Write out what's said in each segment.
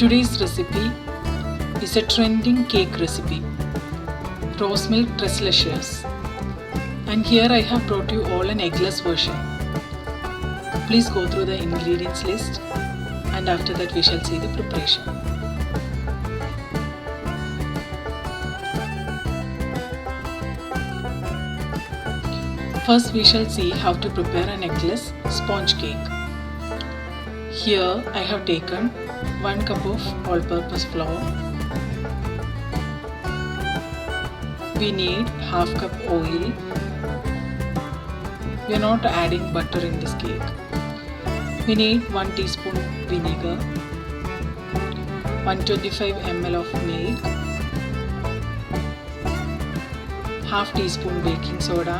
Today's recipe is a trending cake recipe, Rosemilk Tresleches, and here I have brought you all an eggless version. Please go through the ingredients list and after that we shall see the preparation. First we shall see how to prepare an eggless sponge cake. Here I have taken 1 cup of all-purpose flour. We need half cup oil. We are not adding butter in this cake. We need 1 teaspoon vinegar, 125 ml of milk, half teaspoon baking soda,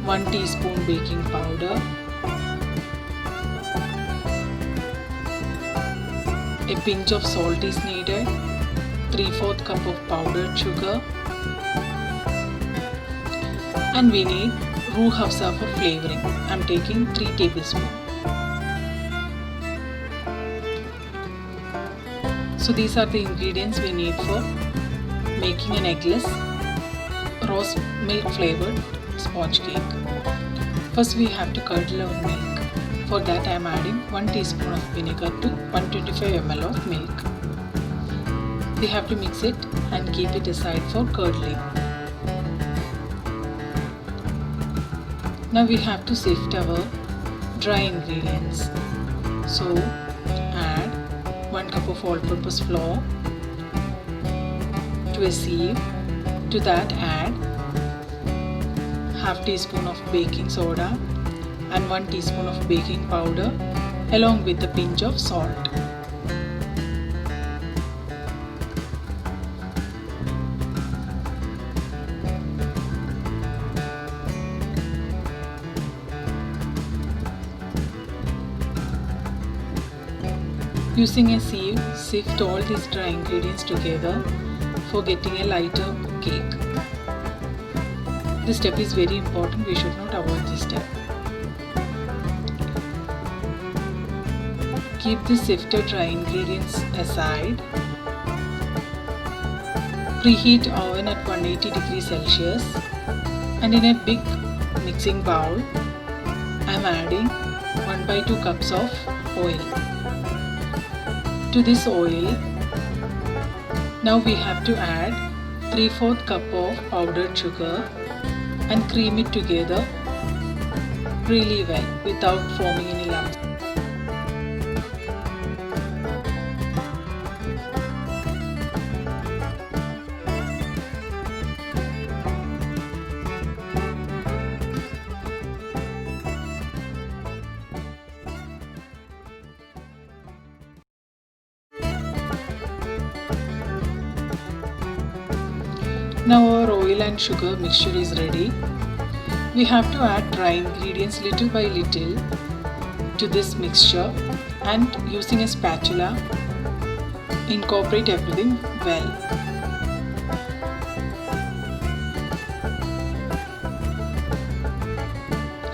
1 teaspoon baking powder, a pinch of salt is needed, 3/4 cup of powdered sugar, and we need rooh afsa for flavouring. I am taking 3 tablespoons. So these are the ingredients we need for making an eggless rose milk flavoured sponge cake. First we have to curdle our milk. For that I am adding 1 teaspoon of vinegar to 125 ml of milk. We have to mix it and keep it aside for curdling. Now we have to sift our dry ingredients. So add 1 cup of all-purpose flour to a sieve. To that add half teaspoon of baking soda and 1 teaspoon of baking powder along with a pinch of salt. Using a sieve, sift all these dry ingredients together for getting a lighter cake. This step is very important, we should not avoid this step. Keep the sifted dry ingredients aside. Preheat oven at 180 degrees Celsius and in a big mixing bowl I am adding 1/2 cups of oil. To this oil, now we have to add 3/4 cup of powdered sugar and cream it together really well without forming any lumps. Now our oil and sugar mixture is ready. We have to add dry ingredients little by little to this mixture and using a spatula incorporate everything well.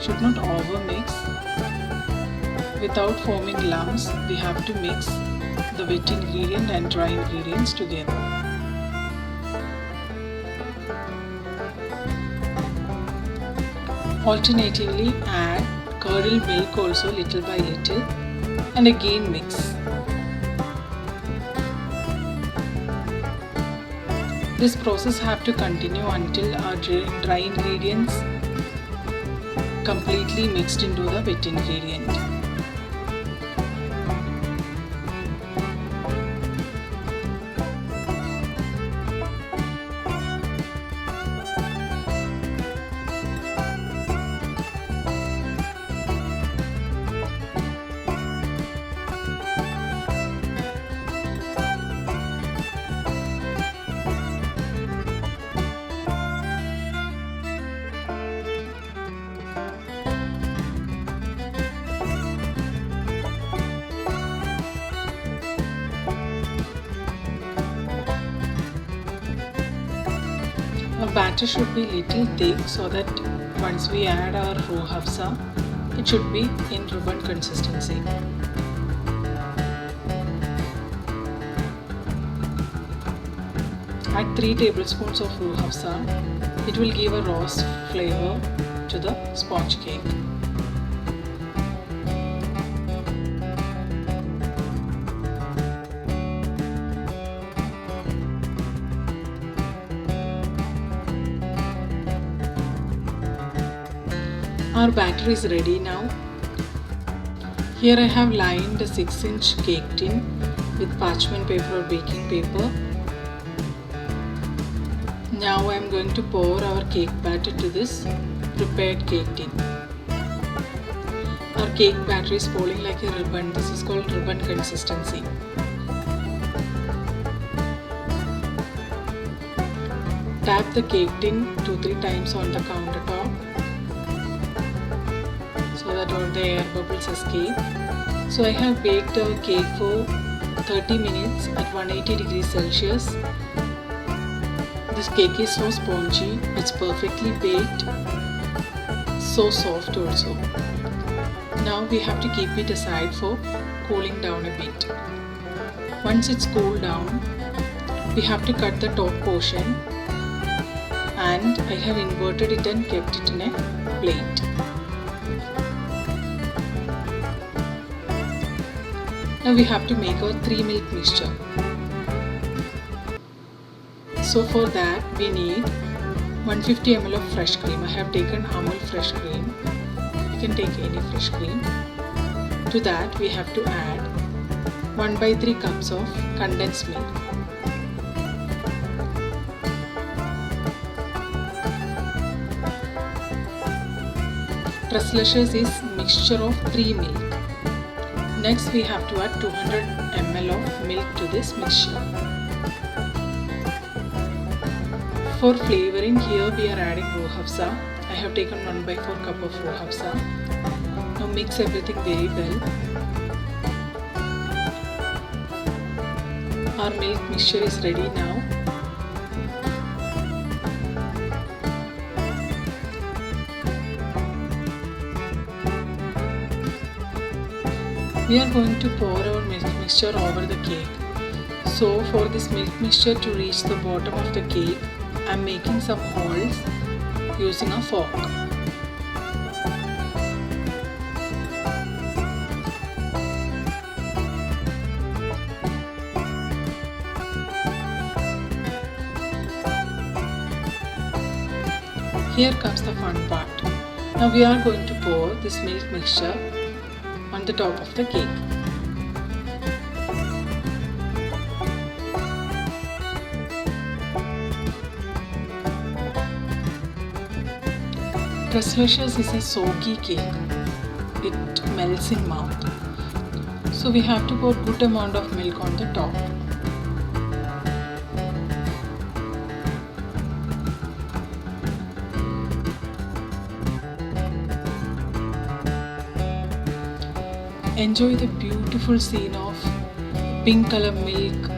Should not over mix. Without forming lumps, we have to mix the wet ingredient and dry ingredients together. Alternatively add curdled milk also little by little and again mix. This process have to continue until our dry ingredients completely mixed into the wet ingredient. Our batter should be little thick so that once we add our rooh afsa, it should be in ribbon consistency. Add 3 tablespoons of rooh afsa. It will give a rose flavor to the sponge cake. Our batter is ready now. Here I have lined a 6-inch cake tin with parchment paper or baking paper. Now I am going to pour our cake batter to this prepared cake tin. Our cake batter is falling like a ribbon. This is called ribbon consistency. Tap the cake tin 2-3 times on the countertop so that all the air bubbles escape. So I have baked our cake for 30 minutes at 180 degrees Celsius. This cake is so spongy, it's perfectly baked, so soft also. Now we have to keep it aside for cooling down a bit. Once it's cooled down, we have to cut the top portion, and I have inverted it and kept it in a plate. Now we have to make our 3 milk mixture. So for that we need 150 ml of fresh cream. I have taken Amul fresh cream. You can take any fresh cream. To that we have to add 1/3 cups of condensed milk. Tresleches is mixture of 3 milk. Next we have to add 200 ml of milk to this mixture. For flavouring, here we are adding rooh afsa. I have taken 1/4 cup of rooh afsa. Now mix everything very well. Our milk mixture is ready now. We are going to pour our milk mixture over the cake. So for this milk mixture to reach the bottom of the cake, I am making some holes using a fork. Here comes the fun part. Now we are going to pour this milk mixture on the top of the cake. Tresleches is a soggy cake. It melts in mouth. So we have to pour good amount of milk on the top. Enjoy the beautiful scene of pink color milk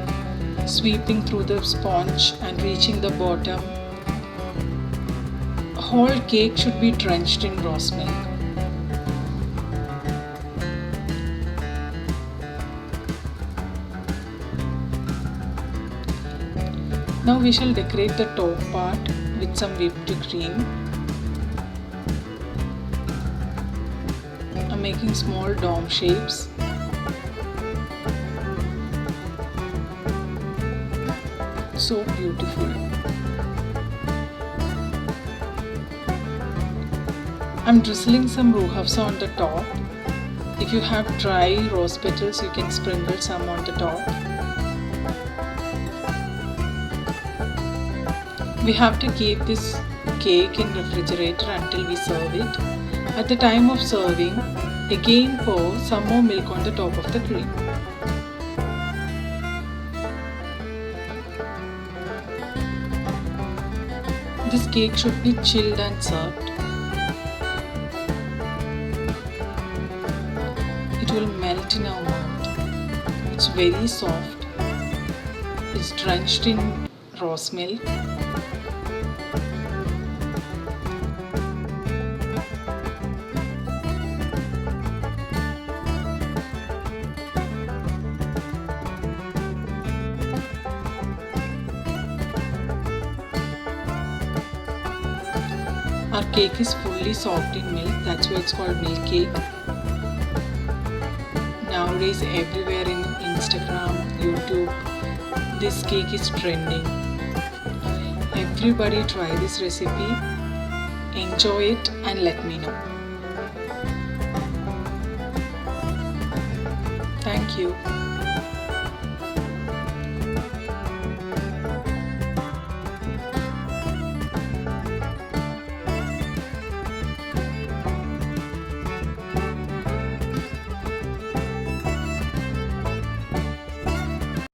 sweeping through the sponge and reaching the bottom. Whole cake should be drenched in rose milk. Now we shall decorate the top part with some whipped cream. I'm making small dome shapes. So beautiful. I'm drizzling some rooh afsa on the top. If you have dry rose petals, you can sprinkle some on the top. We have to keep this cake in refrigerator until we serve it. At the time of serving, again pour some more milk on the top of the cream. This cake should be chilled and served. It will melt in our mouth. It's very soft. It's drenched in rose milk. Our cake is fully soaked in milk, that's why it's called milk cake. Nowadays everywhere in Instagram, YouTube, this cake is trending. Everybody try this recipe, enjoy it and let me know. Thank you.